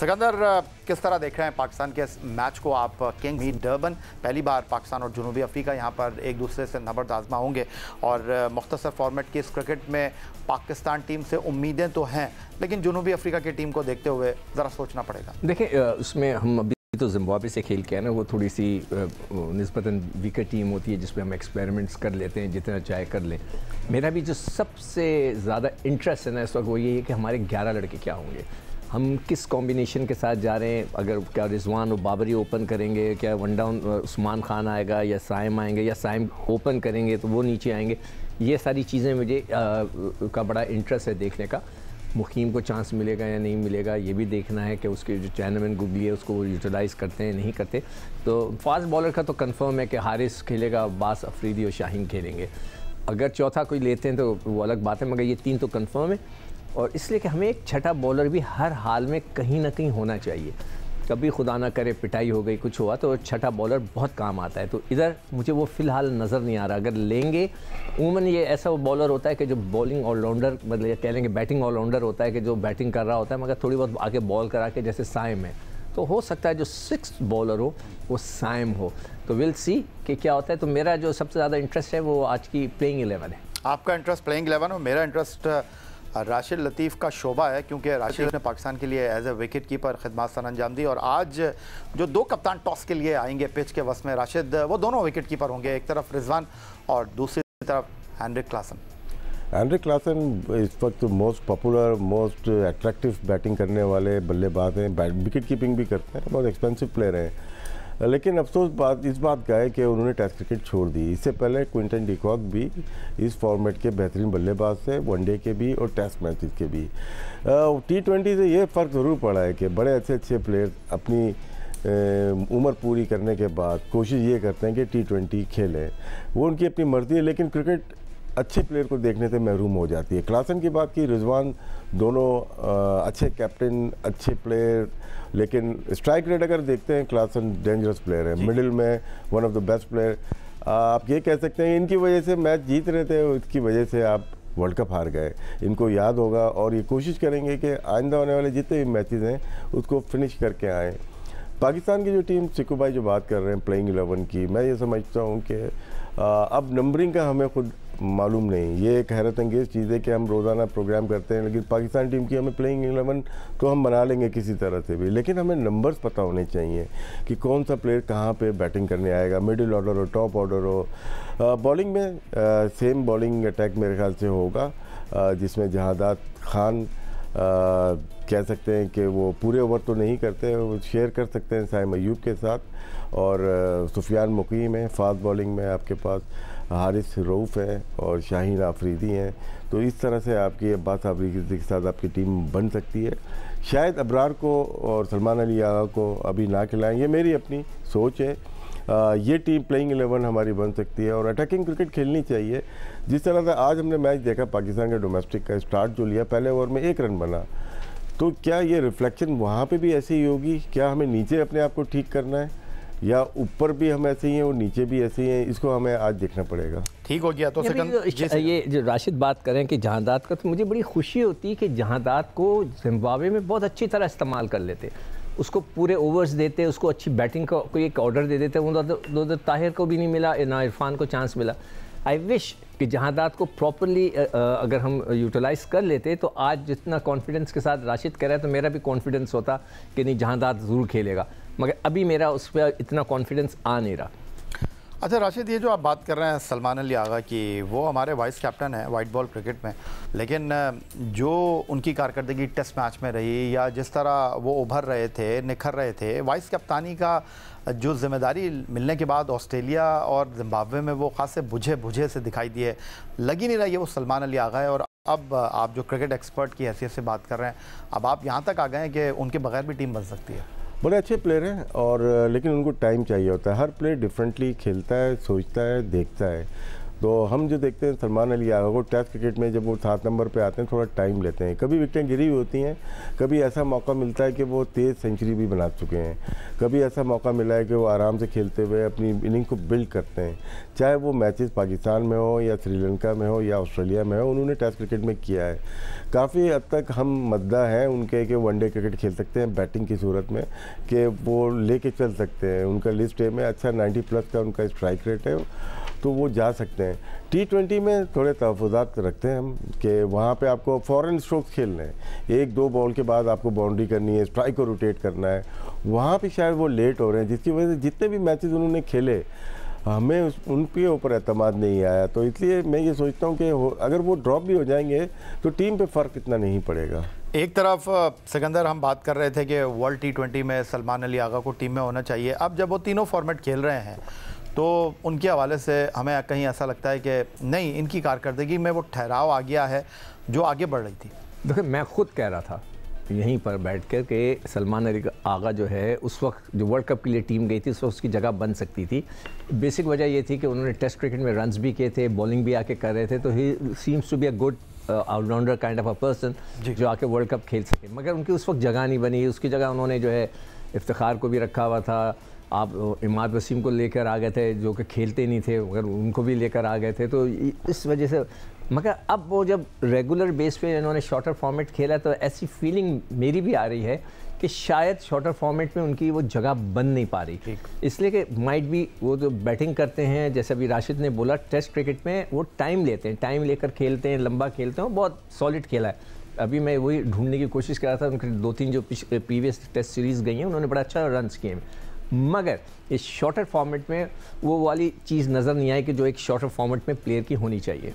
सिकंदर, किस तरह देख रहे हैं पाकिस्तान के इस मैच को आप? किंग्स मीट डर्बन, पहली बार पाकिस्तान और जनूबी अफ्रीका यहाँ पर एक दूसरे से नबर्द आजमा होंगे और मुख्तसर फॉर्मेट की इस क्रिकेट में पाकिस्तान टीम से उम्मीदें तो हैं, लेकिन जनूबी अफ्रीका की टीम को देखते हुए ज़रा सोचना पड़ेगा। देखिए, उसमें हम अभी तो जिम्बाब्वे से खेल के है ना, वो थोड़ी सी निस्बतन वीकर टीम होती है जिसमें हम एक्सपेरिमेंट्स कर लेते हैं, जितना चाहे कर लें। मेरा भी जो सबसे ज़्यादा इंटरेस्ट है ना इस वक्त वो ये है कि हमारे 11 लड़के क्या होंगे, हम किस कॉम्बिनेशन के साथ जा रहे हैं। अगर क्या रिजवान और बाबरी ओपन करेंगे, क्या वन डाउन उस्मान खान आएगा या साइम आएंगे, या साइम ओपन करेंगे तो वो नीचे आएंगे। ये सारी चीज़ें मुझे का बड़ा इंटरेस्ट है देखने का। मुकीम को चांस मिलेगा या नहीं मिलेगा ये भी देखना है कि उसके जो चैनमैन गुगली है उसको वो यूटिलाइज़ करते हैं नहीं करते। तो फास्ट बॉलर का तो कंफर्म है कि हारिस खेलेगा, बास अफरीदी और शाहीन खेलेंगे। अगर चौथा कोई लेते हैं तो वो अलग बात है, मगर ये तीन तो कंफर्म है। और इसलिए कि हमें एक छठा बॉलर भी हर हाल में कहीं ना कहीं होना चाहिए। कभी खुदा ना करे पिटाई हो गई, कुछ हुआ तो छठा बॉलर बहुत काम आता है। तो इधर मुझे वो फ़िलहाल नज़र नहीं आ रहा। अगर लेंगे, उमूमन ये ऐसा वो बॉलर होता है कि जो बॉलिंग ऑलराउंडर, मतलब कह लेंगे बैटिंग ऑलराउंडर होता है कि जो बैटिंग कर रहा होता है मगर थोड़ी बहुत आगे बॉल करा के, जैसे साइम है। तो हो सकता है जो 6th बॉलर हो वो साइम हो। तो विल सी कि क्या होता है। तो मेरा जो सबसे ज़्यादा इंटरेस्ट है वो आज की प्लेइंग 11 है। आपका इंटरेस्ट प्लेइंग 11 और मेरा इंटरेस्ट राशिद लतीफ़ का शोबा है, क्योंकि राशिद ने पाकिस्तान के लिए एज ए विकेट कीपर खिदमत सर अंजाम दी। और आज जो दो कप्तान टॉस के लिए आएंगे पिच के वस में, राशिद वो दोनों विकेट कीपर होंगे, एक तरफ रिजवान और दूसरी तरफ हेनरिक क्लासन। हेनरिक क्लासन इस वक्त most popular, most attractive batting करने वाले बल्लेबाज हैं, विकेट कीपिंग भी करते हैं, बहुत एक्सपेंसिव प्लेयर हैं। लेकिन अफसोस इस बात का है कि उन्होंने टेस्ट क्रिकेट छोड़ दी। इससे पहले क्विंटन डी कॉक भी इस फॉर्मेट के बेहतरीन बल्लेबाज थे, वनडे के भी और टेस्ट मैचेस के भी। T20 से ये फ़र्क ज़रूर पड़ा है कि बड़े अच्छे प्लेयर अपनी उम्र पूरी करने के बाद कोशिश ये करते हैं कि T20 खेलें। वो उनकी अपनी मर्ज़ी है, लेकिन क्रिकेट अच्छे प्लेयर को देखने से महरूम हो जाती है। क्लासन की बात की, रिजवान दोनों अच्छे कैप्टन, अच्छे प्लेयर, लेकिन स्ट्राइक रेट अगर देखते हैं क्लासन डेंजरस प्लेयर है, मिडिल में one of the best player. आप ये कह सकते हैं इनकी वजह से मैच जीत रहे थे, इसकी वजह से आप वर्ल्ड कप हार गए। इनको याद होगा और ये कोशिश करेंगे कि आइंदा होने वाले जितने भी मैचेस हैं उसको फिनिश करके आएँ। पाकिस्तान की जो टीम, सिक्कू भाई जो बात कर रहे हैं प्लेइंग 11 की, मैं ये समझता हूँ कि अब नंबरिंग का हमें खुद मालूम नहीं। ये एक हैरत अंगेज़ चीज़ है कि हम रोज़ाना प्रोग्राम करते हैं, लेकिन पाकिस्तान टीम की हमें प्लेइंग 11 तो हम बना लेंगे किसी तरह से भी, लेकिन हमें नंबर्स पता होने चाहिए कि कौन सा प्लेयर कहाँ पे बैटिंग करने आएगा, मिडिल ऑर्डर हो, टॉप ऑर्डर हो। बॉलिंग में सेम बॉलिंग अटैक मेरे ख्याल से होगा, जिसमें जहादात खान कह सकते हैं कि वो पूरे ओवर तो नहीं करते, वो शेयर कर सकते हैं साइम अयूब के साथ। और सुफियान मुकीम है। फास्ट बॉलिंग में आपके पास हारिस रऊफ़ है और शाहीन आफरीदी हैं। तो इस तरह से आपकी अब्बास आफरीदी के साथ आपकी टीम बन सकती है। शायद अबरार को और सलमान अली आगा को अभी ना खिलाएं, ये मेरी अपनी सोच है। ये टीम प्लेइंग 11 हमारी बन सकती है और अटैकिंग क्रिकेट खेलनी चाहिए। जिस तरह से आज हमने मैच देखा पाकिस्तान के डोमेस्टिक का, स्टार्ट जो लिया पहले ओवर में 1 रन बना, तो क्या ये रिफ्लेक्शन वहाँ पे भी ऐसे ही होगी? क्या हमें नीचे अपने आप को ठीक करना है या ऊपर भी हम ऐसे ही हैं और नीचे भी ऐसे ही हैं? इसको हमें आज देखना पड़ेगा। ठीक हो गया तो ये जो राशिद बात करें कि जहादात का, तो मुझे बड़ी खुशी होती है कि जहादात को जिम्बाब्वे में बहुत अच्छी तरह इस्तेमाल कर लेते, उसको पूरे ओवर्स देते, उसको अच्छी बैटिंग का कोई एक ऑर्डर दे देते। वो ताहिर को भी नहीं मिला, ना इरफान को चांस मिला। आई विश कि जहादात को प्रॉपरली अगर हम यूटिलाइज़ कर लेते तो आज जितना कॉन्फिडेंस के साथ राशिद कह रहा है तो मेरा भी कॉन्फिडेंस होता कि नहीं जहादात ज़रूर खेलेगा, मगर अभी मेरा उस पर इतना कॉन्फिडेंस आ नहीं रहा। अच्छा राशिद, ये जो आप बात कर रहे हैं सलमान अली आगा की, वो हमारे वाइस कैप्टन हैं वाइट बॉल क्रिकेट में, लेकिन जो उनकी कारकर्दगी टेस्ट मैच में रही या जिस तरह वो उभर रहे थे, निखर रहे थे, वाइस कप्तानी का जो जिम्मेदारी मिलने के बाद ऑस्ट्रेलिया और जिम्बाब्वे में वो खासे बुझे से दिखाई दिए, लग ही नहीं रहा ये वो सलमान अली आगा है। और अब आप जो क्रिकेट एक्सपर्ट की हैसियत से बात कर रहे हैं, अब आप यहाँ तक आ गए हैं कि उनके बगैर भी टीम बन सकती है। बड़े अच्छे प्लेयर हैं और लेकिन उनको टाइम चाहिए होता है। हर प्लेयर डिफरेंटली खेलता है, सोचता है, देखता है। तो हम जो देखते हैं सलमान अली आगा को टेस्ट क्रिकेट में जब वो 7 नंबर पे आते हैं थोड़ा टाइम लेते हैं, कभी विकेटें गिरी हुई होती हैं, कभी ऐसा मौका मिलता है कि वो तेज़ सेंचुरी भी बना चुके हैं, कभी ऐसा मौका मिला है कि वो आराम से खेलते हुए अपनी इनिंग को बिल्ड करते हैं, चाहे वो मैचेस पाकिस्तान में हो या श्रीलंका में हो या ऑस्ट्रेलिया में हो, उन्होंने टेस्ट क्रिकेट में किया है। काफ़ी हद तक हम मद्दा हैं उनके कि वनडे क्रिकेट खेल सकते हैं बैटिंग की सूरत में, कि वो लेके चल सकते हैं, उनका लिस्ट ए में अच्छा 90+ का उनका स्ट्राइक रेट है, तो वो जा सकते हैं। T20 में थोड़े तहफ़्फ़ुज़ात रखते हैं हम कि वहाँ पे आपको फॉरेन स्ट्रोक्स खेलने हैं, 1-2 बॉल के बाद आपको बाउंड्री करनी है, स्ट्राइक को रोटेट करना है, वहाँ पे शायद वो लेट हो रहे हैं, जिसकी वजह से जितने भी मैचेस उन्होंने खेले हमें उनके ऊपर एतमाद नहीं आया। तो इसलिए मैं ये सोचता हूँ कि अगर वो ड्रॉप भी हो जाएंगे तो टीम पे फ़र्क इतना नहीं पड़ेगा। एक तरफ सिकंदर हम बात कर रहे थे कि वर्ल्ड T20 में सलमान अली आगा को टीम में होना चाहिए। अब जब वो तीनों फॉर्मेट खेल रहे हैं तो उनके हवाले से हमें कहीं ऐसा लगता है कि नहीं, इनकी कारकर्दगी में वो ठहराव आ गया है जो आगे बढ़ रही थी। देखिए, मैं खुद कह रहा था यहीं पर बैठ कर कि सलमान अली आगा जो है उस वक्त जो वर्ल्ड कप के लिए टीम गई थी उस वक्त उसकी जगह बन सकती थी। बेसिक वजह ये थी कि उन्होंने टेस्ट क्रिकेट में रन्स भी किए थे, बॉलिंग भी आके कर रहे थे, तो he seems to be a good allrounder kind of a person जो आके वर्ल्ड कप खेल सके। मगर उनकी उस वक्त जगह नहीं बनी, उसकी जगह उन्होंने जो है इफ्तिखार को भी रखा हुआ था, आप इमाद वसीम को लेकर आ गए थे जो कि खेलते नहीं थे, मगर उनको भी लेकर आ गए थे, तो इस वजह से। मगर अब वो जब रेगुलर बेस पे इन्होंने शॉर्टर फॉर्मेट खेला तो ऐसी फीलिंग मेरी भी आ रही है कि शायद शॉर्टर फॉर्मेट में उनकी वो जगह बन नहीं पा रही, इसलिए कि माइट भी वो जो बैटिंग करते हैं, जैसे अभी राशिद ने बोला, टेस्ट क्रिकेट में वो टाइम लेते हैं, टाइम लेकर खेलते हैं, लंबा खेलते हैं, वो बहुत सॉलिड खेला है। अभी मैं वही ढूंढने की कोशिश कर रहा था, उनके 2-3 जो प्रीवियस टेस्ट सीरीज़ गई हैं उन्होंने बड़ा अच्छा रन्स किए हैं, मगर इस शॉर्टर फॉर्मेट में वो वाली चीज़ नज़र नहीं आई कि जो एक शॉर्टर फॉर्मेट में प्लेयर की होनी चाहिए।